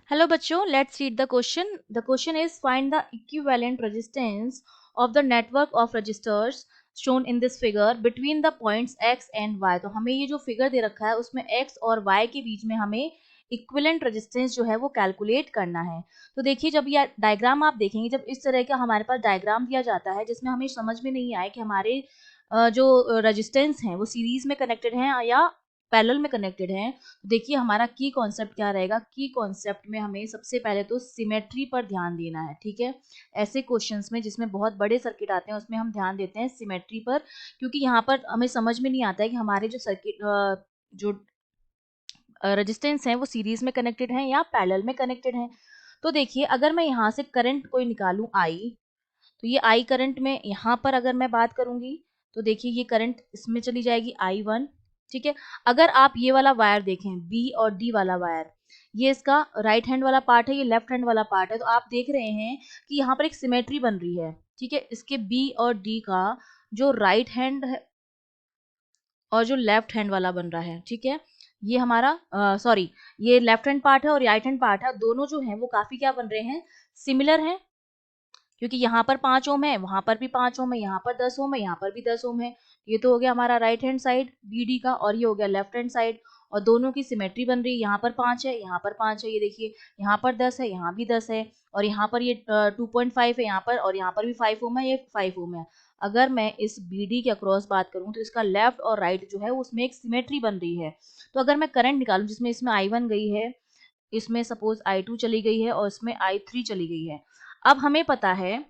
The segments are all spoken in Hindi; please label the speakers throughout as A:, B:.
A: Hello बच्चों, let's read the question. The question is find the equivalent resistance of the network of resistors shown in this figure between the points x and y. तो हमें ये जो फिगर दे रखा है उसमें x और y के बीच में हमें इक्विवेलेंट रेजिस्टेंस जो है वो कैलकुलेट करना है। तो देखिए जब ये डायग्राम आप देखेंगे, जब इस तरह का हमारे पास डायग्राम दिया जाता है जिसमें हमें समझ में नहीं आए कि हमारे जो रेजिस्टेंस हैं वो सीरीज में कनेक्टेड हैं या पैरेलल में कनेक्टेड हैं। देखिए हमारा की कॉन्सेप्ट क्या रहेगा। की कॉन्सेप्ट में हमें सबसे पहले तो सिमेट्री पर ध्यान देना है। ठीक है, ऐसे क्वेश्चंस में जिसमें बहुत बड़े सर्किट आते हैं उसमें हम ध्यान देते हैं सिमेट्री पर, क्योंकि यहाँ पर हमें समझ में नहीं आता है कि हमारे जो सर्किट जो रेजिस्टेंस है वो सीरीज में कनेक्टेड है या पैरेलल में कनेक्टेड है। तो देखिए अगर मैं यहाँ से करंट कोई निकालूं आई, तो ये आई करंट में यहाँ पर अगर मैं बात करूंगी तो देखिए ये करंट इसमें चली जाएगी I1। ठीक है, अगर आप ये वाला वायर देखें बी और डी वाला वायर, ये इसका राइट हैंड वाला पार्ट है, ये लेफ्ट हैंड वाला पार्ट है, तो आप देख रहे हैं कि यहाँ पर एक सिमेट्री बन रही है। ठीक है, इसके बी और डी का जो राइट हैंड है और जो लेफ्ट हैंड वाला बन रहा है, ठीक है, ये हमारा सॉरी ये लेफ्ट हैंड पार्ट है और राइट हैंड पार्ट है, दोनों जो है वो काफी क्या बन रहे हैं, सिमिलर हैं। क्योंकि यहाँ पर 5 ओम है, वहां पर भी 5 ओम है, यहाँ पर 10 ओम है, यहाँ पर भी 10 ओम है। ये तो हो गया हमारा राइट हैंड साइड बीडी का और ये हो गया लेफ्ट हैंड साइड, और दोनों की सिमेट्री बन रही है। यहाँ पर 5 है, यहाँ पर 5 है, ये देखिए यहाँ पर 10 है, यहाँ भी 10 है, और यहाँ पर ये 2.5 है यहाँ पर, और यहाँ पर भी 5 ओम है, ये 5 ओम है। अगर मैं इस बीडी के अक्रॉस बात करूं तो इसका लेफ्ट और राइट जो है उसमें एक सिमेट्री बन रही है। तो अगर मैं करंट निकालूं जिसमें इसमें I1 गई है, इसमें सपोज I2 चली गई है और इसमें I3 चली गई है। अब हमें पता है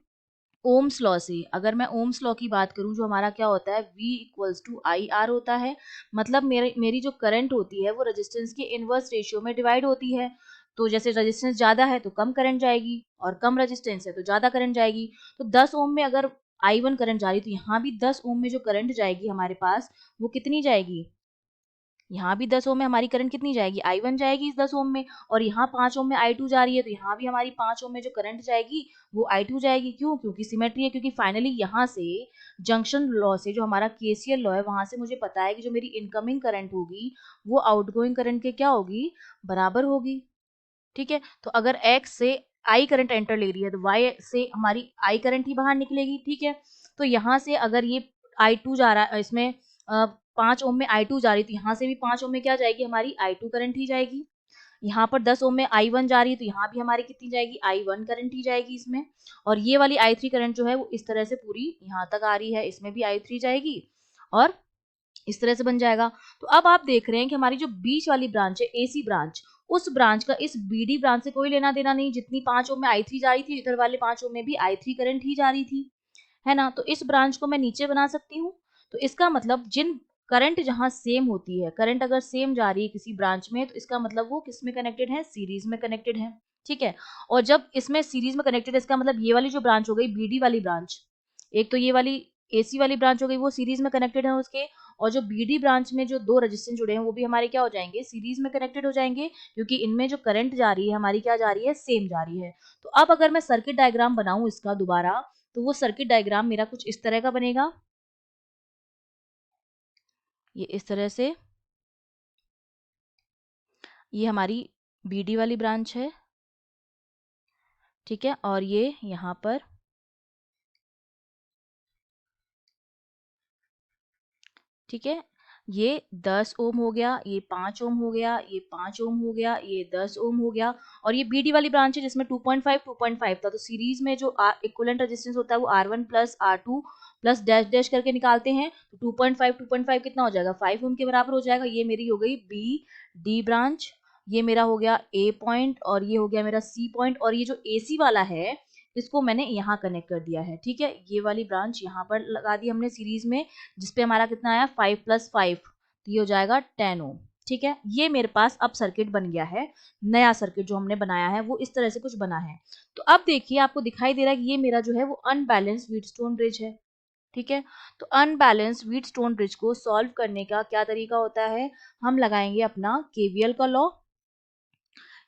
A: ओम्स लॉ से, अगर मैं ओम्स लॉ की बात करूं जो हमारा क्या होता है V equals to I R होता है, मतलब मेरी जो करंट होती है वो रेजिस्टेंस के इनवर्स रेशियो में डिवाइड होती है। तो जैसे रेजिस्टेंस ज्यादा है तो कम करंट जाएगी और कम रेजिस्टेंस है तो ज्यादा करंट जाएगी। तो 10 ओम में अगर I1 करंट जा रही तो यहाँ भी 10 ओम में जो करंट जाएगी हमारे पास वो कितनी जाएगी, यहाँ भी 10 ओम में हमारी करंट कितनी जाएगी, I1 जाएगी इस 10 ओम में, और यहाँ 5 ओम में I2 जा रही है तो यहाँ भी हमारी 5 ओम में जो करंट जाएगी वो I2 जाएगी। क्यों? क्योंकि सिमेट्री है। क्योंकि फाइनली यहाँ से जंक्शन लॉ से जो हमारा केसीएल लॉ है वहां से मुझे पता है कि जो मेरी इनकमिंग करंट होगी वो आउटगोइंग करंट के क्या होगी, बराबर होगी। ठीक है, तो अगर X से I करंट एंटर ले रही है तो Y से हमारी I करंट ही बाहर निकलेगी। ठीक है, तो यहाँ से अगर ये I2 जा रहा है, इसमें 5 ओम में I2 जा रही थी, यहाँ से भी 5 ओम में क्या जाएगी, हमारी I2 करंट ही जाएगी। यहाँ पर 10 ओम में I1 जा रही है तो यहाँ भी हमारी कितनी जाएगी, I1 करंट ही जाएगी इसमें। और ये वाली I3 करंट जो है वो इस तरह से पूरी यहाँ तक आ रही है, इसमें भी I3 जाएगी और इस तरह से बन जाएगा। तो अब आप देख रहे हैं कि हमारी जो बीच वाली ब्रांच है एसी ब्रांच, उस ब्रांच का इस बीडी ब्रांच से कोई लेना देना नहीं। जितनी 5 ओम में I3 जा रही थी, इधर वाले 5 ओम में भी I3 करंट ही जा रही थी, है ना। तो इस ब्रांच को मैं नीचे बना सकती हूँ। तो इसका मतलब जिन करंट जहां सेम होती है, करंट अगर सेम जा रही है किसी ब्रांच में, तो इसका मतलब वो किस में कनेक्टेड है, सीरीज में कनेक्टेड है। ठीक है, और जब इसमें सीरीज में कनेक्टेड है इसका मतलब ये वाली जो ब्रांच हो गई बीडी वाली ब्रांच, एक तो ये वाली एसी वाली ब्रांच हो गई वो सीरीज में कनेक्टेड है उसके, और जो बीडी ब्रांच में जो दो रेजिस्टेंस जुड़े हैं वो भी हमारे क्या हो जाएंगे, सीरीज में कनेक्टेड हो जाएंगे, क्योंकि इनमें जो करंट जा रही है हमारी क्या जा रही है, सेम जा रही है। तो अब अगर मैं सर्किट डायग्राम बनाऊं इसका दोबारा, तो वो सर्किट डायग्राम मेरा कुछ इस तरह का बनेगा। ये इस तरह से, ये हमारी बीडी वाली ब्रांच है। ठीक है, और ये यहाँ पर, ठीक है, ये 10 ओम हो गया, ये 5 ओम हो गया, ये 5 ओम हो गया, ये 10 ओम हो गया, और ये बीडी वाली ब्रांच है जिसमें 2.5 था। तो सीरीज में जो इक्विवेलेंट रेजिस्टेंस होता है वो R1 plus R2 plus dash dash करके निकालते हैं। तो 2.5 कितना हो जाएगा, 5 ओम के बराबर हो जाएगा। ये मेरी हो गई बी डी ब्रांच, ये मेरा हो गया ए पॉइंट, और ये हो गया मेरा सी पॉइंट, और ये जो एसी वाला है इसको मैंने यहाँ कनेक्ट कर दिया है। ठीक है, ये वाली ब्रांच यहाँ पर लगा दी हमने सीरीज में, जिसपे हमारा कितना आया 5 + 5, तो ये हो जाएगा 10 ओम। ठीक है, ये मेरे पास अब सर्किट बन गया है। नया सर्किट जो हमने बनाया है वो इस तरह से कुछ बना है। तो अब देखिए आपको दिखाई दे रहा है कि ये मेरा जो है वो अनबैलेंस्ड व्हीटस्टोन ब्रिज है। ठीक है, तो अनबैलेंस्ड व्हीटस्टोन ब्रिज को सॉल्व करने का क्या तरीका होता है, हम लगाएंगे अपना केवीएल का लॉ।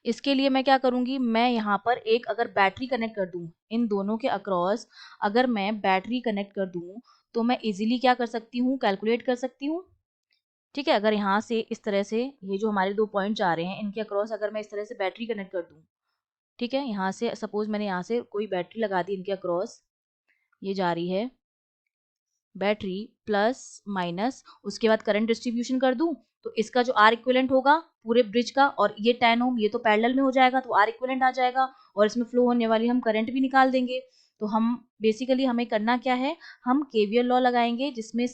A: इसके लिए मैं क्या करूंगी, मैं यहाँ पर एक अगर बैटरी कनेक्ट कर दूं इन दोनों के अक्रॉस, अगर मैं बैटरी कनेक्ट कर दूं तो मैं इजीली क्या कर सकती हूँ, कैलकुलेट कर सकती हूँ। ठीक है, अगर यहाँ से इस तरह से ये जो हमारे 2 पॉइंट जा रहे हैं इनके अक्रॉस अगर मैं इस तरह से बैटरी कनेक्ट कर दूँ, ठीक है, यहाँ से सपोज मैंने यहाँ से कोई बैटरी लगा दी इनके अक्रॉस, ये जा रही है बैटरी प्लस माइनस, उसके बाद करंट डिस्ट्रीब्यूशन कर दूं तो इसका जो आर इक्विवेलेंट होगा पूरे ब्रिज का, और ये 10 ओम ये तो पैरेलल में हो जाएगा तो आर इक्विवेलेंट आ जाएगा और इसमें फ्लो होने वाली हम करंट भी निकाल देंगे। तो हम बेसिकली हमें करना क्या है, हम केवीएल लॉ लगाएंगे जिसमें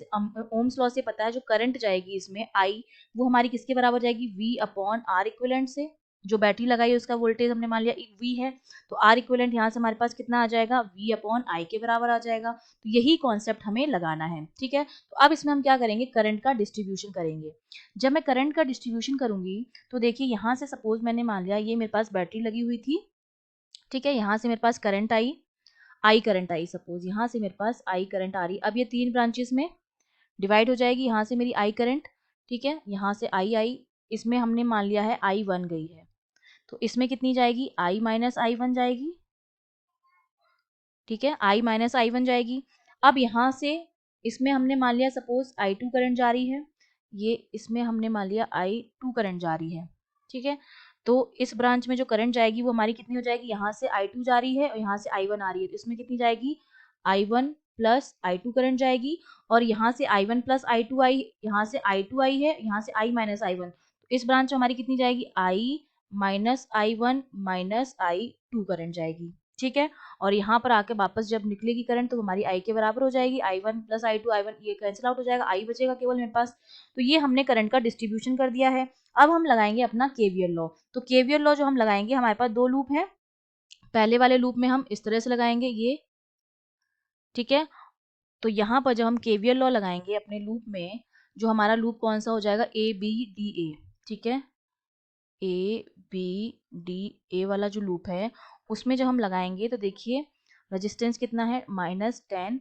A: ओम्स लॉ से पता है जो करंट जाएगी इसमें आई, वो हमारी किसके बराबर जाएगी, वी अपॉन आर इक्विवेलेंट से। जो बैटरी लगाई है उसका वोल्टेज हमने मान लिया वी है, तो आर इक्विवेलेंट यहाँ से हमारे पास कितना आ जाएगा, वी अपॉन आई के बराबर आ जाएगा। तो यही कॉन्सेप्ट हमें लगाना है, ठीक है। तो अब इसमें हम क्या करेंगे, करंट का डिस्ट्रीब्यूशन करेंगे। जब मैं करंट का डिस्ट्रीब्यूशन करूंगी तो देखिए यहाँ से सपोज मैंने मान लिया ये मेरे पास बैटरी लगी हुई थी, ठीक है, यहाँ से मेरे पास current I current I, suppose यहाँ से मेरे पास आई करंट आ रही। अब ये 3 ब्रांचेस में डिवाइड हो जाएगी, यहाँ से मेरी आई करंट, ठीक है, यहाँ से आई इसमें हमने मान लिया है आई 1 गई है, तो इसमें कितनी जाएगी, आई माइनस आई 1 जाएगी, ठीक है, आई माइनस आई 1 जाएगी। अब यहाँ से इसमें हमने मान लिया सपोज आई 2 करंट जा रही है, ये इसमें हमने मान लिया आई 2 करंट जा रही है, ठीक है। तो इस ब्रांच में जो करंट जाएगी वो हमारी कितनी हो जाएगी, यहाँ से आई 2 जा रही है और यहाँ से आई 1 आ रही है, तो इसमें कितनी जाएगी, आई 1 प्लस आई 2 करंट जाएगी, और यहाँ से आई 1 प्लस आई 2 आई, यहाँ से आई 2 आई है, यहाँ से आई माइनस आई 1, तो इस ब्रांच में हमारी कितनी जाएगी, आई minus I 1 minus I 2 current जाएगी, ठीक है। और यहाँ पर आके वापस जब निकलेगी करंट तो हमारी आई के बराबर हो जाएगी, आई 1 प्लस आई 2 आई 1 ये कैंसिल आउट हो जाएगा, आई बचेगा केवल मेरे पास। तो ये हमने करंट का डिस्ट्रीब्यूशन कर दिया है। अब हम लगाएंगे अपना केवीएल लॉ। तो केवीएल लॉ जो हम लगाएंगे, हमारे पास 2 लूप है, पहले वाले लूप में हम इस तरह से लगाएंगे ये, ठीक है। तो यहाँ पर जब हम केवीएल लॉ लगाएंगे अपने लूप में, जो हमारा लूप कौन सा हो जाएगा, ए बी डी ए, ठीक है, ए बी डी ए वाला जो लूप है उसमें जब हम लगाएंगे तो देखिए रेजिस्टेंस कितना है, -10।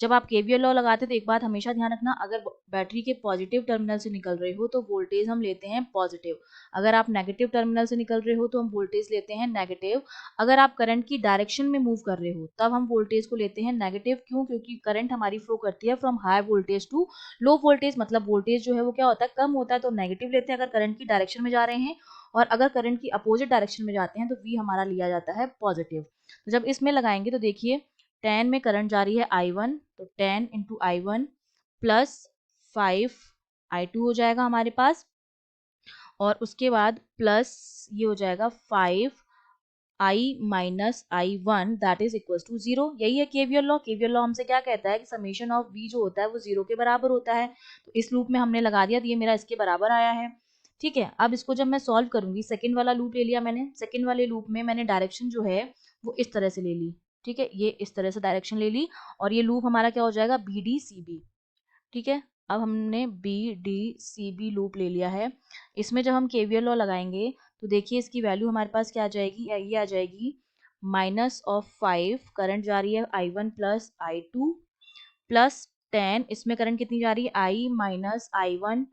A: जब आप केवीएल लॉ लगाते तो एक बात हमेशा ध्यान रखना, अगर बैटरी के पॉजिटिव टर्मिनल से निकल रहे हो तो वोल्टेज हम लेते हैं पॉजिटिव, अगर आप नेगेटिव टर्मिनल से निकल रहे हो तो हम वोल्टेज लेते हैं नेगेटिव, अगर आप करंट की डायरेक्शन में मूव कर रहे हो तब हम वोल्टेज को लेते हैं नेगेटिव। क्यों, क्योंकि करंट हमारी फ्लो करती है from high voltage to low voltage, मतलब वोल्टेज जो है वो क्या होता है, कम होता है, तो नेगेटिव लेते हैं अगर करंट की डायरेक्शन में जा रहे हैं, और अगर करंट की अपोजिट डायरेक्शन में जाते हैं तो वी हमारा लिया जाता है पॉजिटिव। तो जब इसमें लगाएंगे तो देखिए 10 में करंट जा रही है I1, तो 10 इंटू I1 प्लस 5 I2 हो जाएगा हमारे पास, और उसके बाद प्लस ये हो जाएगा 5 I minus I 1 that is equal to 0। यही है केवीएल लॉ। केवीएल लॉ हमसे क्या कहता है कि समेशन ऑफ वी जो होता है वो 0 के बराबर होता है। तो इस लूप में हमने लगा दिया तो ये मेरा इसके बराबर आया है, ठीक है। अब इसको जब मैं सॉल्व करूंगी, सेकंड वाला लूप ले लिया मैंने, सेकंड वाले लूप में मैंने डायरेक्शन जो है वो इस तरह से ले ली, ठीक है, ये इस तरह से डायरेक्शन ले ली, और ये लूप हमारा क्या हो जाएगा, बी डी सी बी, ठीक है। अब हमने B D C B loop ले लिया है। इसमें जब हम केवीएल लॉ लगाएंगे तो देखिए इसकी वैल्यू हमारे पास क्या आ जाएगी, ये आ जाएगी -5, करंट जा रही है I1 प्लस I2 प्लस 10, इसमें करंट कितनी जा रही है, I minus I1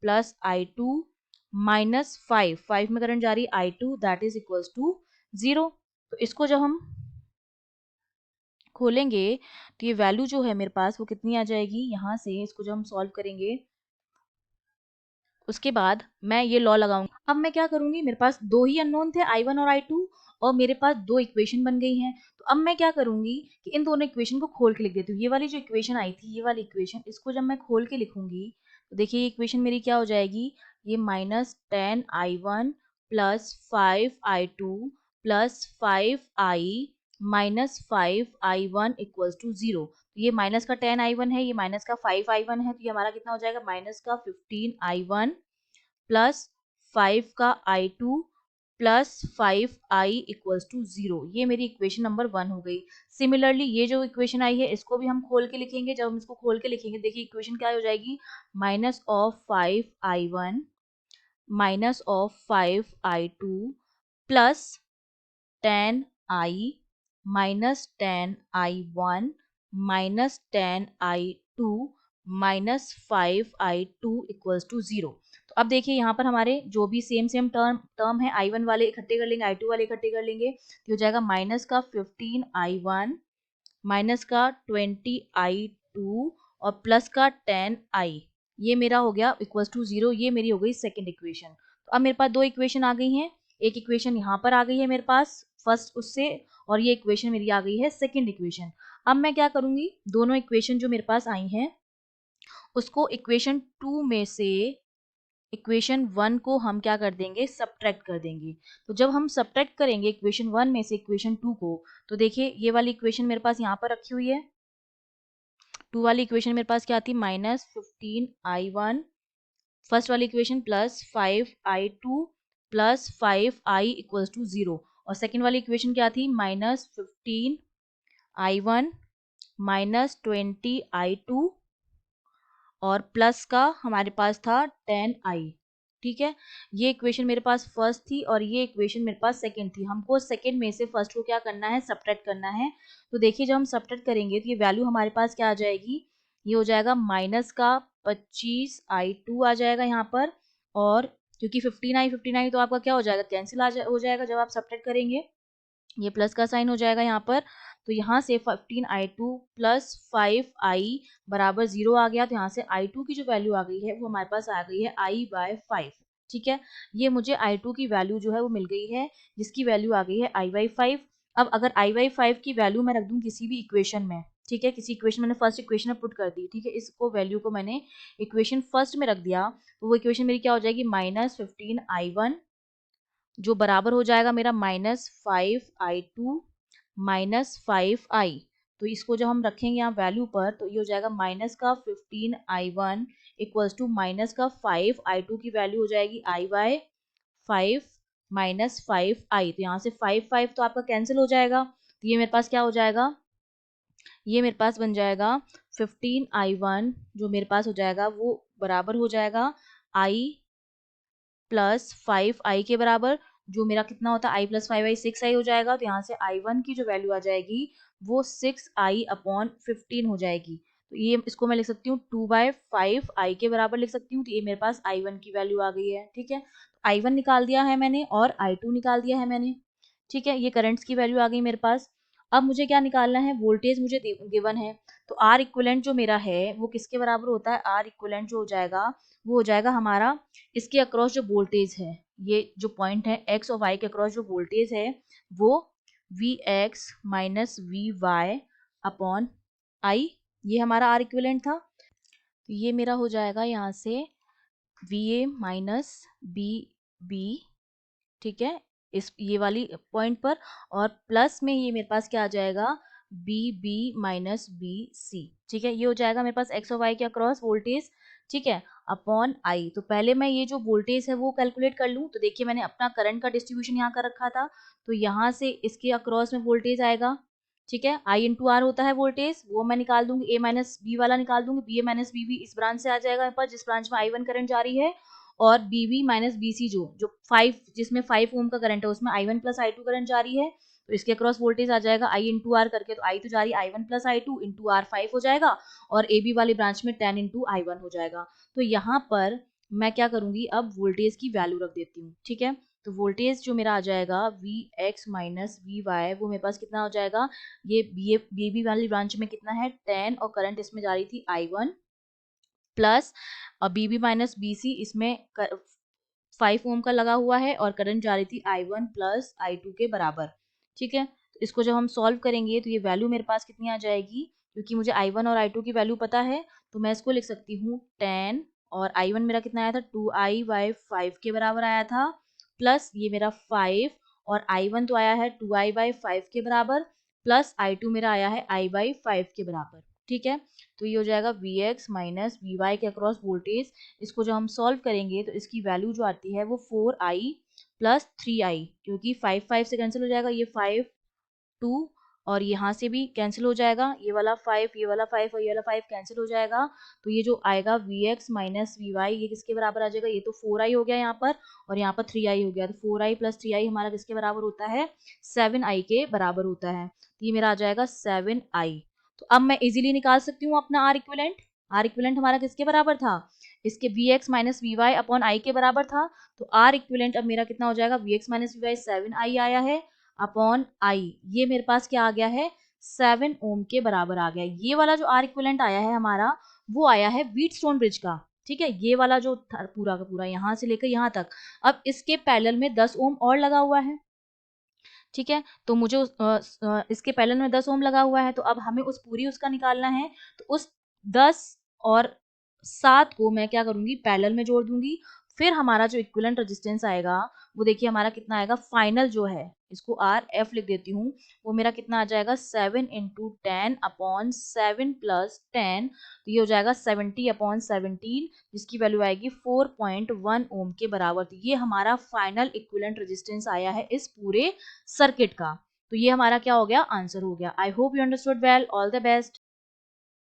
A: plus I2 minus 5 में करंट जा रही है I2 that is equals to 0। तो इसको जब हम खोलेंगे तो ये वैल्यू जो है मेरे पास वो कितनी आ जाएगी, यहाँ से इसको जब हम सॉल्व करेंगे उसके बाद मैं ये लॉ लगाऊंगी। अब मैं क्या करूंगी, मेरे पास 2 ही अननोन थे I1 और I2, और मेरे पास 2 इक्वेशन बन गई हैं। तो अब मैं क्या करूंगी कि इन दोनों इक्वेशन को खोल के लिख देती हूँ। ये वाली जो इक्वेशन आई थी, ये वाली इक्वेशन, इसको जब मैं खोल के लिखूंगी तो देखिए ये इक्वेशन मेरी क्या हो जाएगी, ये -10I1 plus 5I2 plus 5I minus 5I1 equals to 0। ये माइनस का 10I1 है, ये माइनस का 5I1 है, तो ये हमारा कितना हो जाएगा, माइनस का 15I1 प्लस 5 का I2 plus 5I equals to 0। ये मेरी इक्वेशन नंबर 1 हो गई। सिमिलरली ये जो इक्वेशन आई है इसको भी हम खोल के लिखेंगे। जब हम इसको खोल के लिखेंगे देखिए इक्वेशन क्या हो जाएगी, -5I1 -5I2 plus 10I minus 10I1 minus 10I2 minus 5I2 equals to 0। तो अब देखिए यहाँ पर हमारे जो भी सेम टर्म है I1 वाले इकट्ठे कर लेंगे, I2 वाले इकट्ठे कर लेंगे, तो हो जाएगा माइनस का 15I1 माइनस का 20I2 और प्लस का 10I। ये मेरा हो गया इक्वल्स टू 0, ये मेरी हो गई सेकंड इक्वेशन। तो अब मेरे पास दो इक्वेशन आ गई हैं, एक इक्वेशन यहाँ पर आ गई है मेरे पास फर्स्ट उससे, और ये इक्वेशन मेरी आ गई है सेकंड इक्वेशन। अब मैं क्या करूँगी, दोनों इक्वेशन जो मेरे पास आई हैं उसको इक्वेशन 2 में से इक्वेशन 1 को हम क्या कर देंगे, सब्ट्रैक्ट कर देंगे। तो जब हम सब्ट्रैक्ट करेंगे इक्वेशन 1 में से इक्वेशन 2 को, तो देखिए ये वाली इक्वेशन मेरे पास यहाँ पर रखी हुई है, 2 वाली इक्वेशन मेरे पास क्या थी, -15i1 फर्स्ट वाली equation plus 5i2 plus 5i equals to 0, और सेकेंड वाली इक्वेशन क्या थी, -15i1 -20i2 और प्लस का हमारे पास था 10i। ठीक है, ये इक्वेशन मेरे पास फर्स्ट थी और ये इक्वेशन मेरे पास सेकंड थी। हमको सेकंड में से फर्स्ट को क्या करना है, सब्ट्रैक्ट करना है। तो देखिए जब हम सब्ट्रैक्ट करेंगे तो ये वैल्यू हमारे पास क्या आ जाएगी, ये हो जाएगा माइनस का 25i2 आ जाएगा यहाँ पर, और क्योंकि 15i तो आपका क्या हो जाएगा, कैंसिल हो जाएगा जब आप सब्ट्रैक्ट करेंगे, ये प्लस का साइन हो जाएगा यहाँ पर। तो यहाँ से 15i2 प्लस 5i बराबर 0 आ गया, तो यहाँ से i2 की जो वैल्यू आ गई है वो हमारे पास आ गई है i/5। ठीक है, ये मुझे i2 की वैल्यू जो है वो मिल गई है, जिसकी वैल्यू आ गई है i/5। अब अगर i/5 की वैल्यू मैं रख दूं किसी भी इक्वेशन में, ठीक है, किसी इक्वेशन मैंने फर्स्ट इक्वेशन में पुट कर दी, ठीक है, इसको वैल्यू को मैंने इक्वेशन फर्स्ट में रख दिया, तो वो इक्वेशन मेरी क्या हो जाएगी, -15i1 जो बराबर हो जाएगा मेरा -5i2 -5i। तो इसको जब हम रखेंगे यहाँ वैल्यू पर, तो ये हो जाएगा माइनस का 15i1 इक्वल्स टू माइनस का 5i2 की वैल्यू हो जाएगी i/5 -5i। तो यहाँ से 5 तो आपका कैंसिल हो जाएगा, तो ये मेरे पास क्या हो जाएगा, ये मेरे पास बन जाएगा 15i1 जो मेरे पास हो जाएगा वो बराबर हो जाएगा i प्लस 5i के बराबर, जो मेरा कितना होता है i प्लस 5i 6i हो जाएगा। तो यहाँ से i1 की जो वैल्यू आ जाएगी वो 6i/15 हो जाएगी। तो ये इसको मैं लिख सकती हूँ 2/5i के बराबर लिख सकती हूँ। तो ये मेरे पास i1 की वैल्यू आ गई है। ठीक है, i1 निकाल दिया है मैंने और i2 निकाल दिया है मैंने। ठीक है, ये करंट्स की वैल्यू आ गई मेरे पास। अब मुझे क्या निकालना है, वोल्टेज मुझे गिवन है, तो आर इक्विवेलेंट जो मेरा है वो किसके बराबर होता है, आर इक्विवेलेंट जो हो जाएगा वो हो जाएगा हमारा इसके अक्रॉस जो वोल्टेज है, ये जो पॉइंट है एक्स और वाई के अक्रॉस जो वोल्टेज है वो V X minus V Y upon I, ये हमारा आर इक्विवेलेंट था। तो ये मेरा हो जाएगा यहाँ से V A minus B B, ठीक है, इस ये वाली पॉइंट पर, और प्लस में ये मेरे पास क्या आ जाएगा B B minus B C. ठीक है, ये हो जाएगा मेरे पास एक्स और वाई के अक्रॉस वोल्टेज। ठीक है, अपॉन आई। तो पहले मैं ये जो वोल्टेज है वो कैलकुलेट कर लूँ। तो देखिए मैंने अपना करंट का डिस्ट्रीब्यूशन यहाँ कर रखा था, तो यहाँ से इसके अक्रॉस में वोल्टेज आएगा। ठीक है, आई इंटू आर होता है वोल्टेज, वो मैं निकाल दूंगी, ए माइनस बी वाला निकाल दूंगी, बी ए माइनस बी बी इस ब्रांच से आ जाएगा मेरे पास जिस ब्रांच में I1 करंट जा रही है, और B B minus B C जो जो 5 जिसमें 5 ओम का करंट है उसमें I1 प्लस I2 करंट जा रही है, तो इसके अक्रॉस वोल्टेज आ जाएगा आई इंटू आर करके, तो आई तो जा रही है I1 plus I2 into are 5 हो जाएगा, और ए बी वाली ब्रांच में 10 इंटू I1 हो जाएगा। तो यहाँ पर मैं क्या करूंगी, अब वोल्टेज की वैल्यू रख देती हूँ। ठीक है, तो वोल्टेज जो मेरा आ जाएगा V X minus V Y, वो मेरे पास कितना हो जाएगा, ये बी बी वाली ब्रांच में कितना है 10, और करंट इसमें जा रही थी I1 plus B B minus B C, इसमें 5 ओम का लगा हुआ है और करंट जा रही थी I1 प्लस I2 के बराबर। ठीक है, तो इसको जब हम सॉल्व करेंगे तो ये वैल्यू मेरे पास कितनी आ जाएगी, क्योंकि मुझे I1 और I2 की वैल्यू पता है, तो मैं इसको लिख सकती हूँ 10, और I1 मेरा कितना आया था 2i/5 के बराबर आया था, प्लस ये मेरा 5, और I1 तो आया है 2i/5 के बराबर, प्लस I2 मेरा आया है i/5 के बराबर। ठीक है, तो ये हो जाएगा V X minus V Y के अक्रॉस वोल्टेज। इसको जब हम सॉल्व करेंगे तो इसकी वैल्यू जो आती है वो 4i प्लस 3i, क्योंकि 5 5 से कैंसिल हो जाएगा, ये 5 2, और यहाँ से भी कैंसिल हो जाएगा, ये वाला 5 ये वाला 5 और ये वाला 5 कैंसिल हो जाएगा। तो ये जो आएगा V X minus V Y, ये किसके बराबर आ जाएगा, ये तो 4i हो गया यहाँ पर, और यहाँ पर 3i हो गया। तो 4i प्लस 3i हमारा किसके बराबर होता है, 7i के बराबर होता है। तो ये मेरा आ जाएगा 7i। तो अब मैं इजीली निकाल सकती हूँ अपना आर इक्विवेलेंट। आर इक्विवेलेंट हमारा किसके बराबर था, इसके V X minus V Y upon I के बराबर था। तो आर इक्विवेलेंट अब मेरा कितना हो जाएगा, V X minus V Y 7i आया है अपॉन आई, ये मेरे पास क्या आ गया है 7 ओम के बराबर आ गया। ये वाला जो आर इक्विवेलेंट आया है हमारा वो आया है व्हीटस्टोन ब्रिज का। ठीक है, ये वाला जो था पूरा का पूरा यहाँ से लेकर यहाँ तक। अब इसके पैरेलल में 10 ओम और लगा हुआ है, ठीक है, तो मुझे इसके पैरेलल में 10 ओम लगा हुआ है, तो अब हमें उस पूरी उसका निकालना है। तो उस 10 और 7 को मैं क्या करूंगी, पैरेलल में जोड़ दूंगी। फिर हमारा जो इक्विवेलेंट रेजिस्टेंस आएगा वो देखिए हमारा कितना आएगा, फाइनल जो है, इसको आर एफ लिख देती हूँ, वो मेरा कितना आ जाएगा 7 इंटू 10 अपॉन 7 प्लस 10, तो ये हो जाएगा 70 अपॉन 17, जिसकी वैल्यू आएगी 4.1 ओम के बराबर। तो ये हमारा फाइनल इक्विवेलेंट रेजिस्टेंस आया है इस पूरे सर्किट का। तो ये हमारा क्या हो गया, आंसर हो गया। I hope you understood well, all the best.